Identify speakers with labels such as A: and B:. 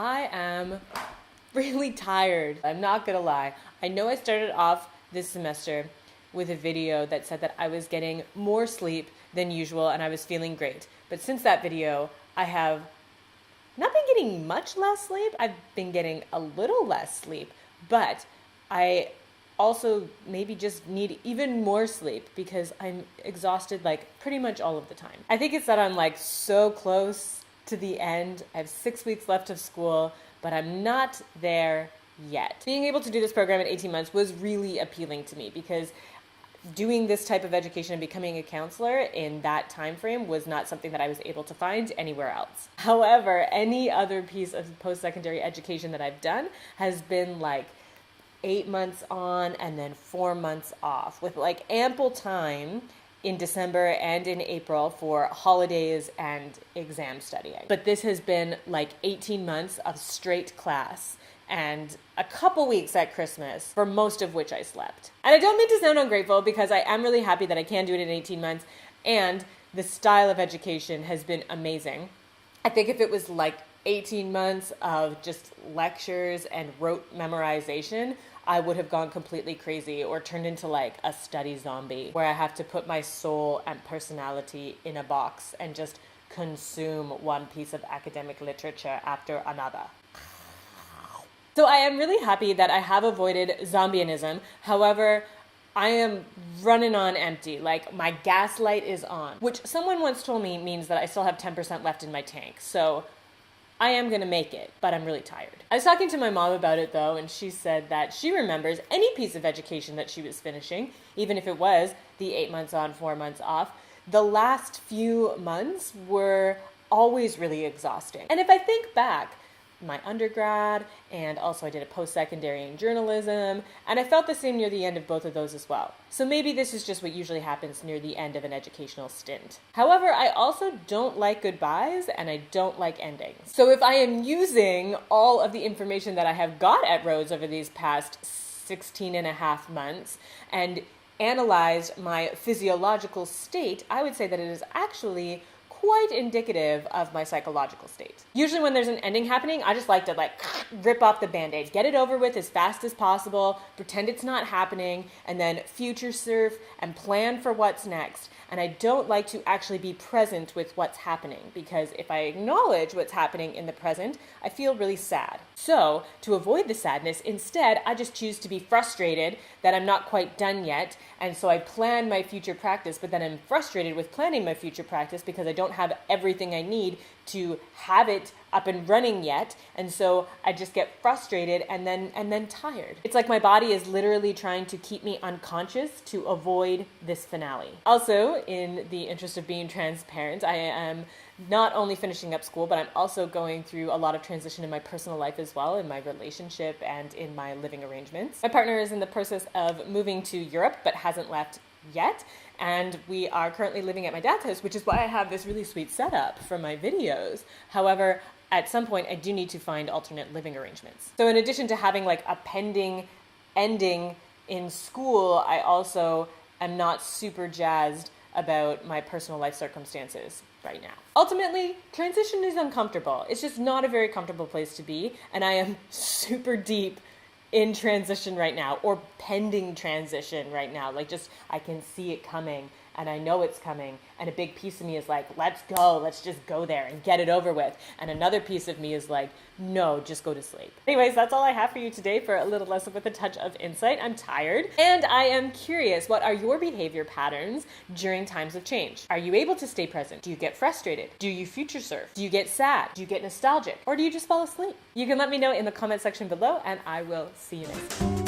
A: I am really tired. I'm not gonna lie. I know I started off this semester with a video that said that I was getting more sleep than usual and I was feeling great. But since that video, I have not been getting much less sleep. I've been getting a little less sleep, but I also maybe just need even more sleep because I'm exhausted like pretty much all of the time. I think it's that I'm like so close to the end. I have 6 weeks left of school, but I'm not there yet. Being able to do this program in 18 months was really appealing to me because doing this type of education and becoming a counselor in that time frame was not something that I was able to find anywhere else. However, any other piece of post-secondary education that I've done has been like 8 months on and then 4 months off with like ample time in December and in April for holidays and exam studying. But this has been like 18 months of straight class and a couple weeks at Christmas, for most of which I slept. And I don't mean to sound ungrateful because I am really happy that I can do it in 18 months and the style of education has been amazing. I think if it was like 18 months of just lectures and rote memorization, I would have gone completely crazy or turned into like a study zombie where I have to put my soul and personality in a box and just consume one piece of academic literature after another. So I am really happy that I have avoided zombieism. However, I am running on empty, like my gas light is on, which someone once told me means that I still have 10% left in my tank. So I am gonna make it, but I'm really tired. I was talking to my mom about it though, and she said that she remembers any piece of education that she was finishing, even if it was the 8 months on, 4 months off. The last few months were always really exhausting. And if I think back, my undergrad, and also I did a post-secondary in journalism, and I felt the same near the end of both of those as well. So maybe this is just what usually happens near the end of an educational stint. However, I also don't like goodbyes and I don't like endings. So if I am using all of the information that I have got at Rhodes over these past 16 and a half months and analyzed my physiological state, I would say that it is actually quite indicative of my psychological state. Usually when there's an ending happening, I just like to like rip off the band-aid, get it over with as fast as possible, pretend it's not happening, and then future surf and plan for what's next. And I don't like to actually be present with what's happening because if I acknowledge what's happening in the present, I feel really sad. So to avoid the sadness, instead, I just choose to be frustrated that I'm not quite done yet. And so I plan my future practice, but then I'm frustrated with planning my future practice because I don't have everything I need to have it up and running yet. And so I just get frustrated and then tired. It's like my body is literally trying to keep me unconscious to avoid this finale. Also, in the interest of being transparent, I am not only finishing up school, but I'm also going through a lot of transition in my personal life as well, in my relationship and in my living arrangements. My partner is in the process of moving to Europe, but hasn't left yet. And we are currently living at my dad's house, which is why I have this really sweet setup for my videos. However, at some point, I do need to find alternate living arrangements. So in addition to having like a pending ending in school, I also am not super jazzed about my personal life circumstances right now. Ultimately, transition is uncomfortable. It's just not a very comfortable place to be, and I am super deep in transition right now, or pending transition right now. Like just, I can see it coming and I know it's coming. And a big piece of me is like, let's go, let's just go there and get it over with. And another piece of me is like, no, just go to sleep. Anyways, that's all I have for you today for a little lesson with a touch of insight. I'm tired and I am curious, what are your behavior patterns during times of change? Are you able to stay present? Do you get frustrated? Do you future surf? Do you get sad? Do you get nostalgic? Or do you just fall asleep? You can let me know in the comment section below and I will see you next time.